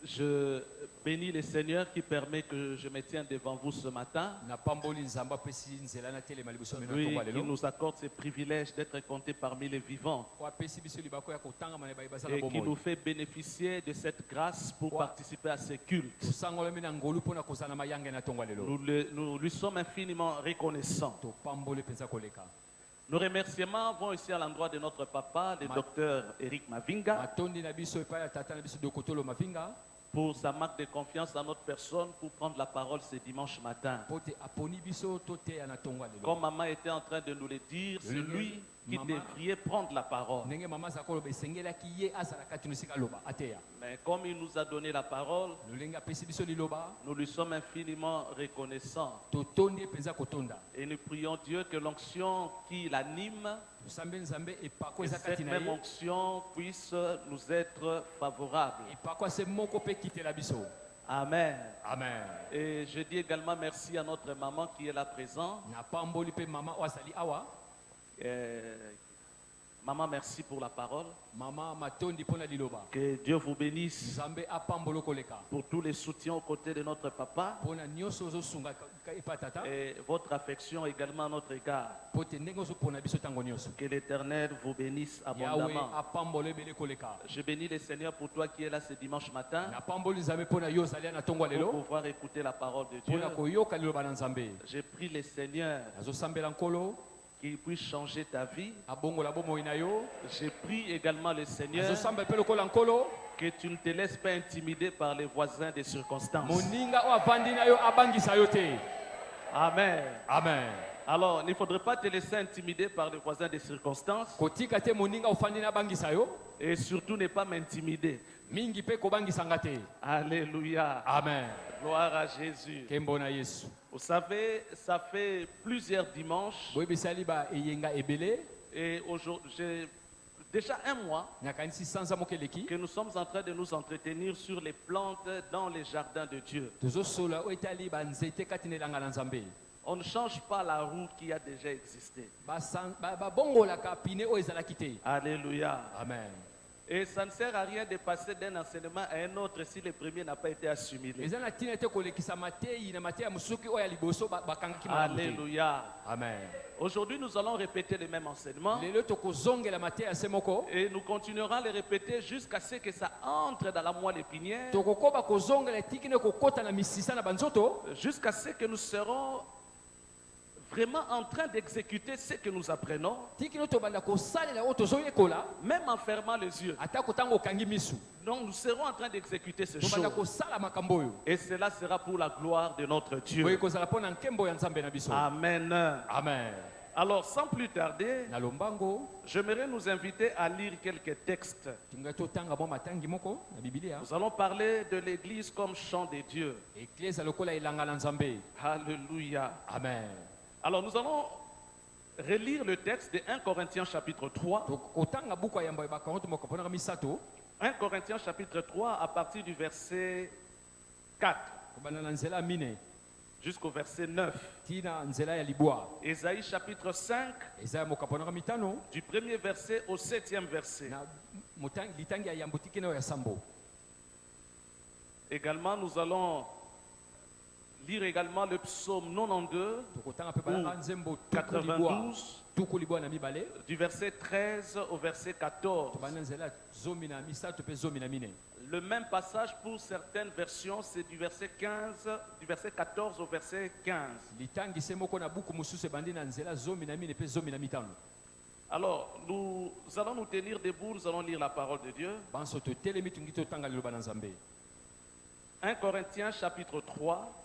Je bénis le Seigneur qui permet que je me tienne devant vous ce matin. Lui qui nous accorde ce privilège d'être compté parmi les vivants et qui nous fait bénéficier de cette grâce pour participer à ce culte. Nous lui sommes infiniment reconnaissants. Nos remerciements vont ici à l'endroit de notre papa, le docteur Eric Mavinga, pour sa marque de confiance à notre personne pour prendre la parole ce dimanche matin. Comme maman était en train de nous le dire, c'est lui qui devrait prendre la parole. Mais comme il nous a donné la parole, nous lui sommes infiniment reconnaissants. Et nous prions Dieu que l'onction qui l'anime, que cette même onction puisse nous être favorable. Amen. Amen. Et je dis également merci à notre maman qui est là présente. Maman, merci pour la parole. Que Dieu vous bénisse pour tous les soutiens aux côtés de notre papa et votre affection également à notre égard. Que l'Éternel vous bénisse abondamment. Je bénis le Seigneur pour toi qui es là ce dimanche matin pour pouvoir écouter la parole de Dieu. Je prie le Seigneur qu'il puisse changer ta vie. Je prie également le Seigneur que tu ne te laisses pas intimider par les voisins des circonstances. Amen. Amen. Alors, il ne faudrait pas te laisser intimider par les voisins des circonstances et surtout ne pas m'intimider. Alléluia. Amen. Gloire à Jésus. Vous savez, ça fait plusieurs dimanches et aujourd'hui, j'ai déjà un mois que nous sommes en train de nous entretenir sur les plantes dans les jardins de Dieu. On ne change pas la roue qui a déjà existé. Alléluia. Amen. Et ça ne sert à rien de passer d'un enseignement à un autre si le premier n'a pas été assimilé. Alléluia. Amen. Aujourd'hui, nous allons répéter le même enseignement et nous continuerons à le répéter jusqu'à ce que ça entre dans la moelle épinière, jusqu'à ce que nous serons vraiment en train d'exécuter ce que nous apprenons, même en fermant les yeux. Donc nous serons en train d'exécuter ces choses. Et cela sera pour la gloire de notre Dieu. Amen. Amen. Alors sans plus tarder, j'aimerais nous inviter à lire quelques textes. Nous allons parler de l'église comme chant de Dieu. Alléluia. Amen. Alors nous allons relire le texte de 1 Corinthiens chapitre 3. 1 Corinthiens chapitre 3 à partir du verset 4 jusqu'au verset 9. Ésaïe chapitre 5 du premier verset au 7e verset. Également nous allons lire également le psaume 92 ou 92 du verset 13 au verset 14. Le même passage pour certaines versions, c'est du verset 14 au verset 15. Alors, nous allons nous tenir debout, nous allons lire la parole de Dieu. 1 Corinthiens chapitre 3.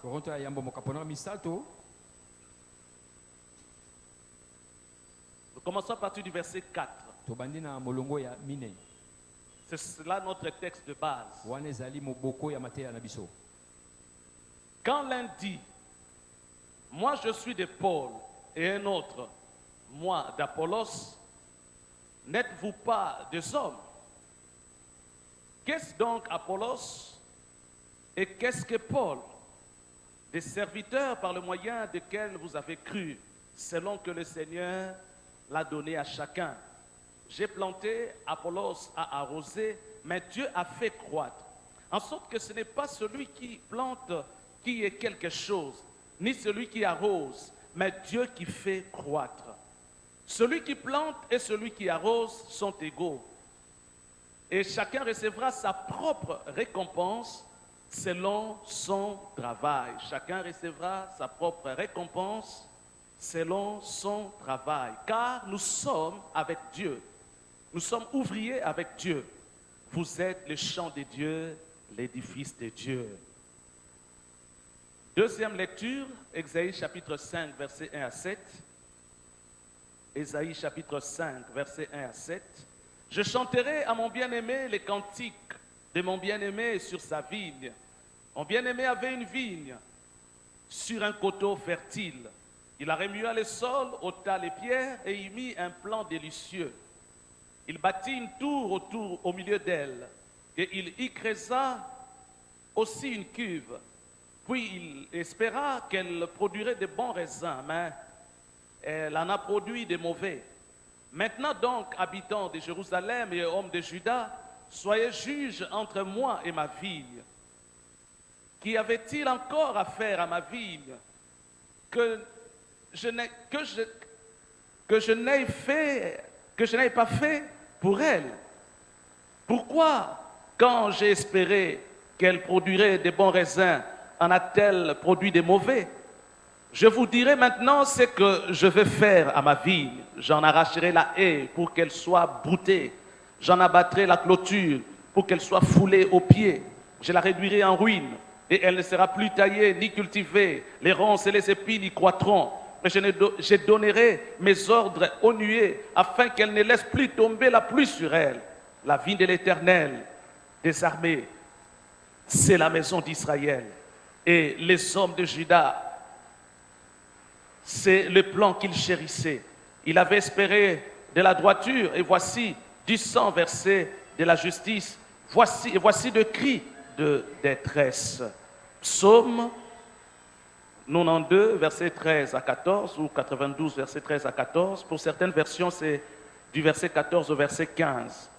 Nous commençons à partir du verset 4. C'est cela notre texte de base. Quand l'un dit, moi je suis de Paul, et un autre, moi d'Apollos, n'êtes-vous pas des hommes? Qu'est-ce donc Apollos? Et qu'est-ce que Paul? Des serviteurs par le moyen desquels vous avez cru, selon que le Seigneur l'a donné à chacun. J'ai planté, Apollos a arrosé, mais Dieu a fait croître. En sorte que ce n'est pas celui qui plante qui est quelque chose, ni celui qui arrose, mais Dieu qui fait croître. Celui qui plante et celui qui arrose sont égaux. Et chacun recevra sa propre récompense selon son travail. Chacun recevra sa propre récompense selon son travail. Car nous sommes avec Dieu. Nous sommes ouvriers avec Dieu. Vous êtes le champ de Dieu, l'édifice de Dieu. Deuxième lecture, Ésaïe chapitre 5, versets 1 à 7. Ésaïe chapitre 5, versets 1 à 7. Je chanterai à mon bien-aimé les cantiques de mon bien-aimé sur sa vigne. Mon bien-aimé avait une vigne sur un coteau fertile. Il a remua le sol, ôta les pierres et y mit un plan délicieux. Il bâtit une tour autour au milieu d'elle et il y creusa aussi une cuve. Puis il espéra qu'elle produirait de bons raisins, mais elle en a produit de mauvais. Maintenant donc, habitants de Jérusalem et hommes de Juda, soyez juges entre moi et ma vigne. Qu'y avait-il encore à faire à ma vigne que je n'ai pas fait pour elle? Pourquoi, quand j'ai espéré qu'elle produirait de bons raisins, en a-t-elle produit de mauvais? Je vous dirai maintenant ce que je vais faire à ma vigne. J'en arracherai la haie pour qu'elle soit broutée. J'en abattrai la clôture pour qu'elle soit foulée aux pieds. Je la réduirai en ruine et elle ne sera plus taillée ni cultivée. Les ronces et les épines y croîtront. Mais je donnerai mes ordres aux nuées afin qu'elle ne laisse plus tomber la pluie sur elle. La vigne de l'Éternel des armées, c'est la maison d'Israël. Et les hommes de Juda, c'est le plan qu'il chérissait. Il avait espéré de la droiture et voici du sang versé de la justice. Voici de cris de détresse. Psaume 92, verset 13 à 14 ou 92, verset 13 à 14. Pour certaines versions, c'est du verset 14 au verset 15.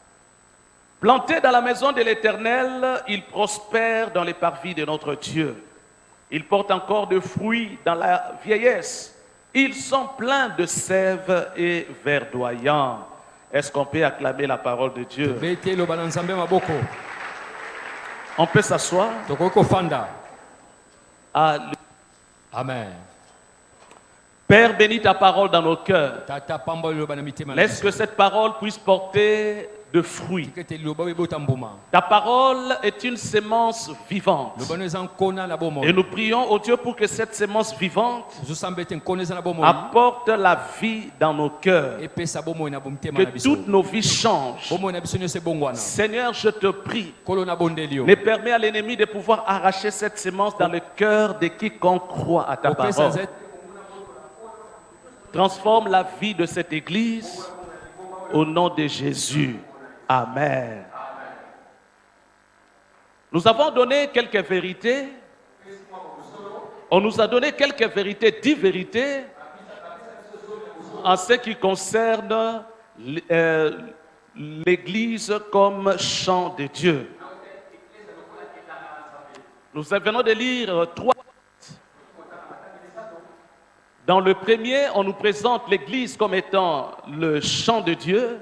Planté dans la maison de l'Éternel, il prospère dans les parvis de notre Dieu. Il porte encore de fruits dans la vieillesse. Ils sont pleins de sève et verdoyants. Est-ce qu'on peut acclamer la parole de Dieu? On peut s'asseoir. Amen. Père, bénis ta parole dans nos cœurs. Laisse que cette parole puisse porter de fruits. Ta parole est une sémence vivante. Et nous prions au Dieu pour que cette sémence vivante apporte la vie dans nos cœurs. Que toutes nos vies changent. Seigneur, je te prie, ne permets à l'ennemi de pouvoir arracher cette sémence dans le cœur de quiconque croit à ta parole. Transforme la vie de cette église au nom de Jésus. Amen. Nous avons donné quelques vérités. On nous a donné quelques vérités, 10 vérités en ce qui concerne l'église comme champ de Dieu. Nous venons de lire 3. Dans le premier, on nous présente l'église comme étant le champ de Dieu.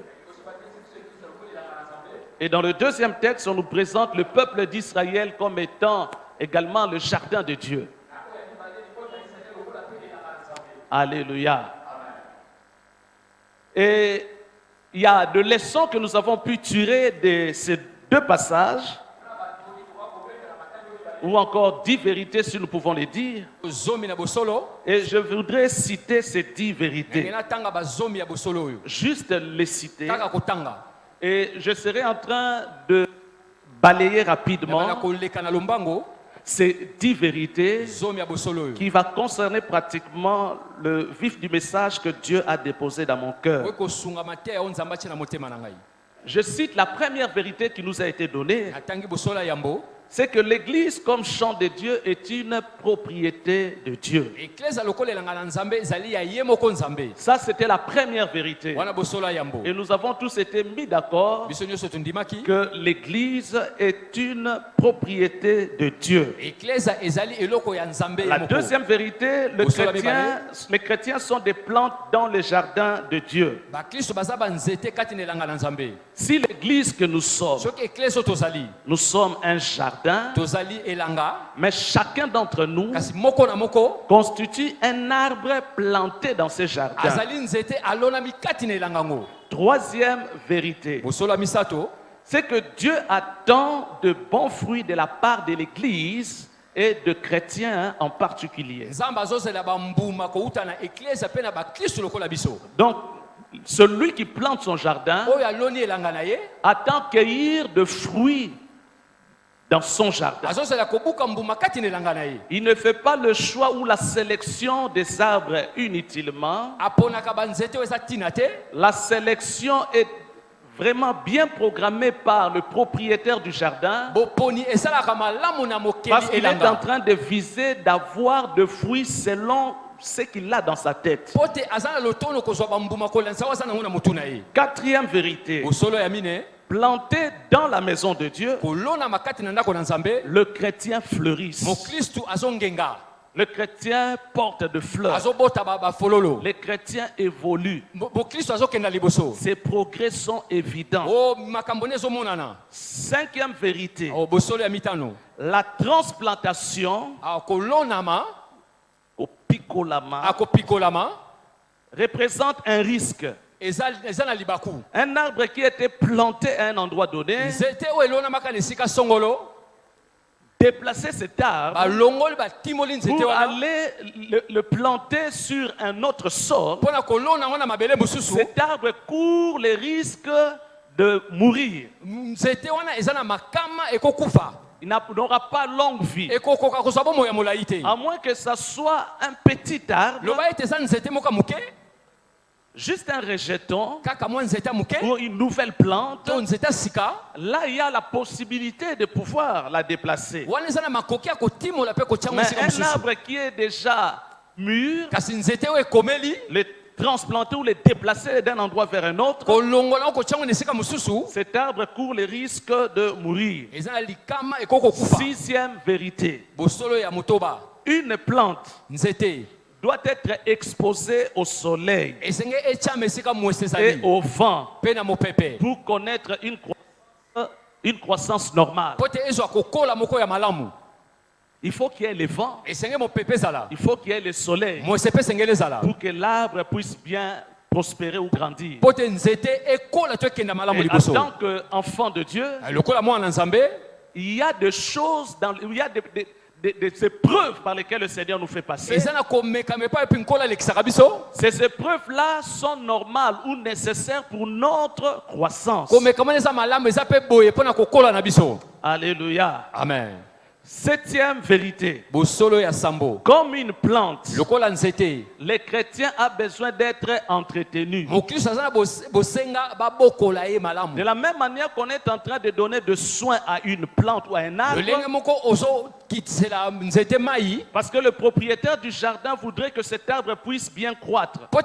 Et dans le deuxième texte, on nous présente le peuple d'Israël comme étant également le jardin de Dieu. Alléluia. Et il y a des leçons que nous avons pu tirer de ces deux passages, ou encore 10 vérités si nous pouvons les dire. Et je voudrais citer ces 10 vérités. Juste les citer. Et je serai en train de balayer rapidement ces 10 vérités qui va concerner pratiquement le vif du message que Dieu a déposé dans mon cœur. Je cite la première vérité qui nous a été donnée. c'est que l'église comme champ de Dieu est une propriété de Dieu. Ça, c'était la première vérité. Et nous avons tous été mis d'accord que l'église est une propriété de Dieu. La deuxième vérité, les chrétiens sont des plantes dans le jardin de Dieu. Si l'église que nous sommes un jardin, mais chacun d'entre nous constitue un arbre planté dans ce jardin. Troisième vérité, c'est que Dieu attend de bons fruits de la part de l'église et de chrétiens en particulier. Donc, celui qui plante son jardin attend cueillir de fruits dans son jardin. Il ne fait pas le choix ou la sélection des arbres inutilement. La sélection est vraiment bien programmée par le propriétaire du jardin, parce qu'il est en train de viser d'avoir de fruits selon ce qu'il a dans sa tête. Quatrième vérité, planté dans la maison de Dieu, le chrétien fleurisse. Le chrétien porte de fleurs. Le chrétien évolue. Ses progrès sont évidents. Cinquième vérité, la transplantation au picolama représente un risque. Un arbre qui était planté à un endroit donné, déplacer cet arbre pour aller le planter sur un autre sol, cet arbre court le risque de mourir. Il n'aura pas longue vie. À moins que ce soit un petit arbre, juste un rejeton ou une nouvelle plante. Là, il y a la possibilité de pouvoir la déplacer. Mais un arbre qui est déjà mûr, le transplanter ou le déplacer d'un endroit vers un autre, cet arbre court le risque de mourir. Sixième vérité, une plante doit être exposée au soleil et au vent pour connaître une croissance normale. Il faut qu'il y ait le vent, il faut qu'il y ait le soleil pour que l'arbre puisse bien prospérer ou grandir. Et en tant qu'enfant de Dieu, il y a des choses, il y a ces épreuves par lesquelles le Seigneur nous fait passer. Ces épreuves-là sont normales ou nécessaires pour notre croissance. Alléluia. Amen. Septième vérité, comme une plante, les chrétiens ont besoin d'être entretenus. De la même manière qu'on est en train de donner de soins à une plante ou à un arbre, parce que le propriétaire du jardin voudrait que cet arbre puisse bien croître. De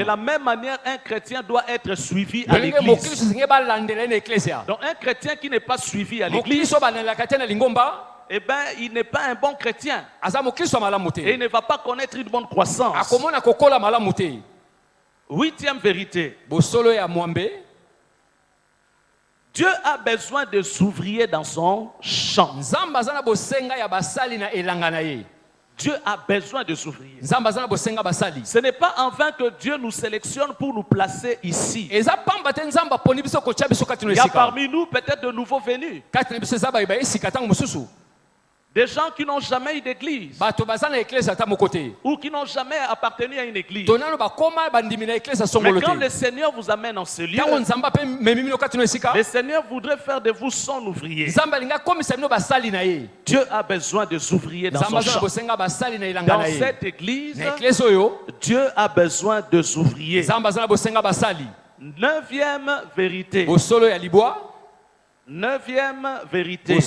la même manière, un chrétien doit être suivi à l'église. Donc un chrétien qui n'est pas suivi à l'église, eh ben, il n'est pas un bon chrétien. Et il ne va pas connaître une bonne croissance. Huitième vérité. Dieu a besoin des ouvriers dans son champ. Dieu a besoin de s'ouvrir. Ce n'est pas en vain que Dieu nous sélectionne pour nous placer ici. Il y a parmi nous peut-être de nouveaux venus. Des gens qui n'ont jamais eu d'église ou qui n'ont jamais appartenu à une église. Mais quand le Seigneur vous amène en ce lieu, le Seigneur voudrait faire de vous son ouvrier. Dieu a besoin de ouvriers dans son champ. Dans cette église, Dieu a besoin de ouvriers. Neuvième vérité, Neuvième vérité.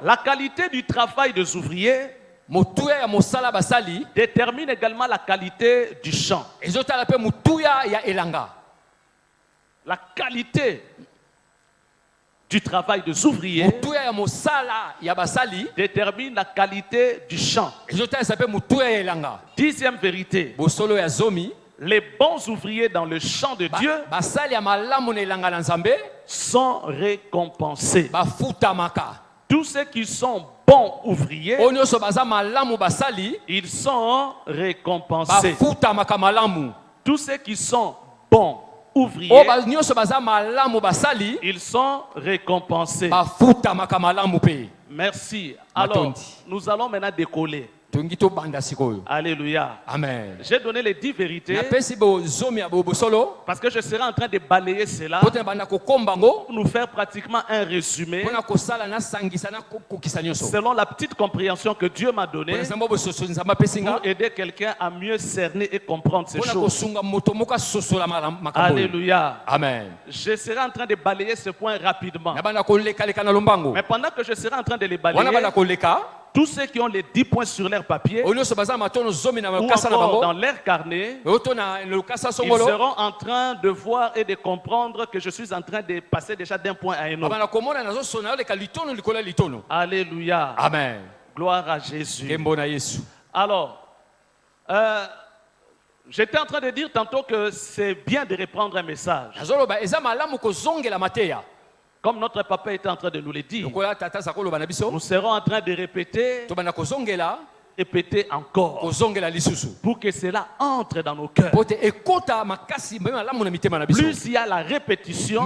La qualité du travail des ouvriers détermine également la qualité du champ. La qualité du travail des ouvriers détermine la qualité du champ. Dixième vérité. Les bons ouvriers dans le champ de Dieu sont récompensés. Tous ceux qui sont bons ouvriers, ils sont récompensés. Tous ceux qui sont bons ouvriers, ils sont récompensés. Merci. Alors, nous allons maintenant décoller. Alléluia. Amen. J'ai donné les 10 vérités parce que je serai en train de balayer cela pour nous faire pratiquement un résumé selon la petite compréhension que Dieu m'a donnée pour aider quelqu'un à mieux cerner et comprendre ces choses. Alléluia. Amen. Je serai en train de balayer ce point rapidement. Mais pendant que je serai en train de les balayer, tous ceux qui ont les 10 points sur leur papier ou encore dans leur carnet, ils seront en train de voir et de comprendre que je suis en train de passer déjà d'un point à un autre. Alléluia. Amen. Gloire à Jésus. Alors, j'étais en train de dire tantôt que c'est bien de reprendre un message. Comme notre papa était en train de nous le dire, nous serons en train de répéter, répéter encore, pour que cela entre dans nos cœurs. Plus il y a la répétition,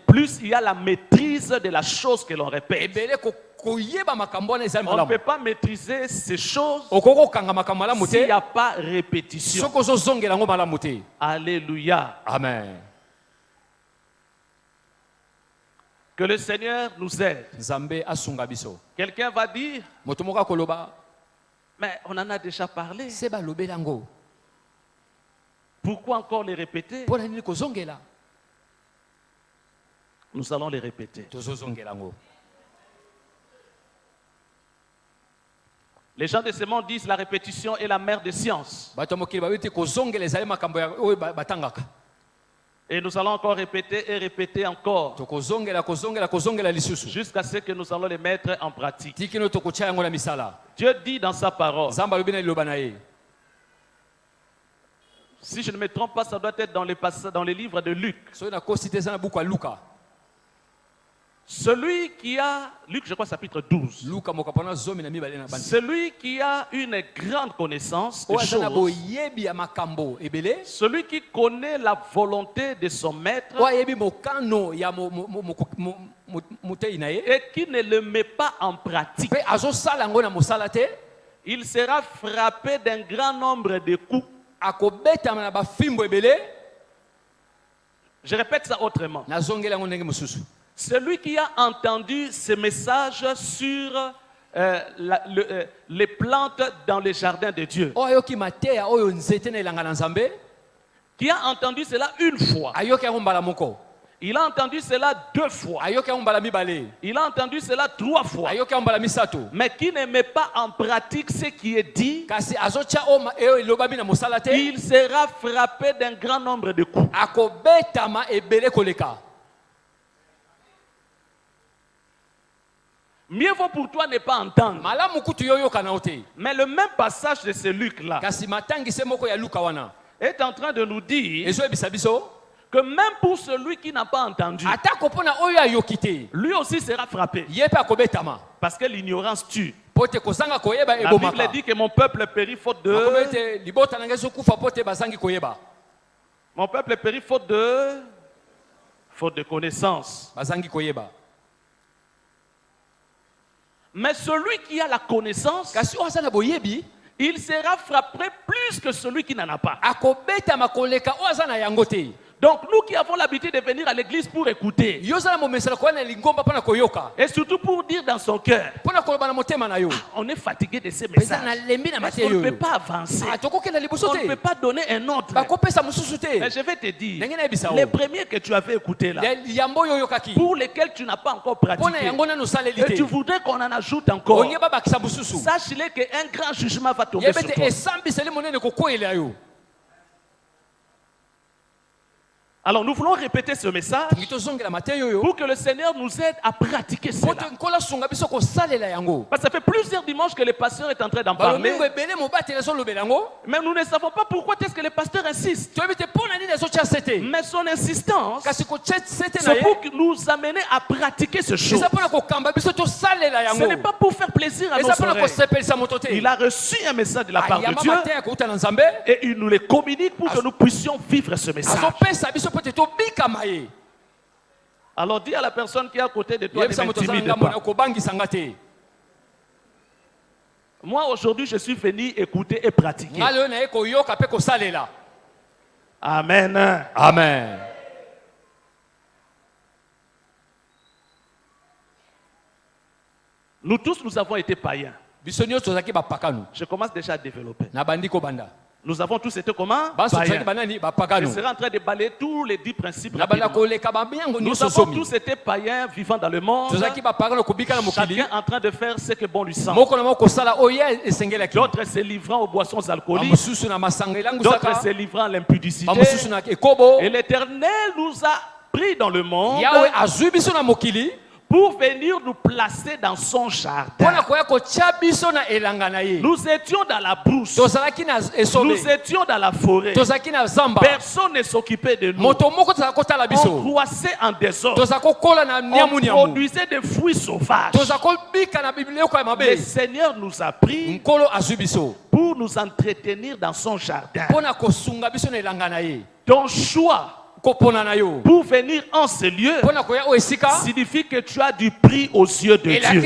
plus il y a la maîtrise de la chose que l'on répète. On ne peut pas maîtriser ces choses s'il n'y a pas répétition. Alléluia. Amen. Que le Seigneur nous aide. Quelqu'un va dire, mais on en a déjà parlé. Pourquoi encore les répéter? Nous allons les répéter. Les gens de ce monde disent la répétition est la mère des sciences. Et nous allons encore répéter et répéter encore jusqu'à ce que nous allons les mettre en pratique. Dieu dit dans sa parole, si je ne me trompe pas, ça doit être dans les livres de Luc. Celui qui a, Luc je crois chapitre 12, celui qui a une grande connaissance des choses, celui qui connaît la volonté de son maître et qui ne le met pas en pratique, il sera frappé d'un grand nombre de coups. Je répète ça autrement. Celui qui a entendu ce message sur les plantes dans les jardins de Dieu, qui a entendu cela une fois, il a entendu cela 2 fois, il a entendu cela 3 fois, mais qui ne met pas en pratique ce qui est dit, il sera frappé d'un grand nombre de coups. Mieux vaut pour toi ne pas entendre. Mais le même passage de ce Luc-là est en train de nous dire que même pour celui qui n'a pas entendu, lui aussi sera frappé. Parce que l'ignorance tue. La Bible dit que mon peuple périt faute de... Mon peuple périt faute de connaissance. Mais celui qui a la connaissance, il sera frappé plus que celui qui n'en a pas. Donc nous qui avons l'habitude de venir à l'église pour écouter, et surtout pour dire dans son cœur, on est fatigué de ces messages, on ne peut pas avancer, on ne peut pas donner un autre. Mais je vais te dire, les premiers que tu avais écoutés là, pour lesquels tu n'as pas encore pratiqué, et tu voudrais qu'on en ajoute encore, sache-le qu'un grand jugement va tomber sur toi. Alors nous voulons répéter ce message pour que le Seigneur nous aide à pratiquer cela. Parce que ça fait plusieurs dimanches que le pasteur est en train d'en parler. Mais nous ne savons pas pourquoi est-ce que le pasteur insiste. Mais son insistance, c'est pour nous amener à pratiquer ce chose. Ce n'est pas pour faire plaisir à nos oreilles. Il a reçu un message de la part de Dieu et il nous le communique pour que nous puissions vivre ce message. Alors dis à la personne qui est à côté de toi, ne m'intimide pas. Moi aujourd'hui je suis venu écouter et pratiquer. Amen. Amen. Nous tous nous avons été païens. Je commence déjà à développer. Nous avons tous été comment? Païens. Je serai en train de balayer tous les 10 principes. Nous avons tous été païens vivant dans le monde. Chacun en train de faire ce que bon lui semble. D'autres se livrant aux boissons alcooliques. D'autres se livrant à l'impudicité. Et l'Éternel nous a pris dans le monde pour venir nous placer dans son jardin. Nous étions dans la brousse. Nous étions dans la forêt. Personne ne s'occupait de nous. On croissait en désordre. On produisait des fruits sauvages. Le Seigneur nous a pris pour nous entretenir dans son jardin. Ton choix pour venir en ce lieu signifie que tu as du prix aux yeux de Dieu.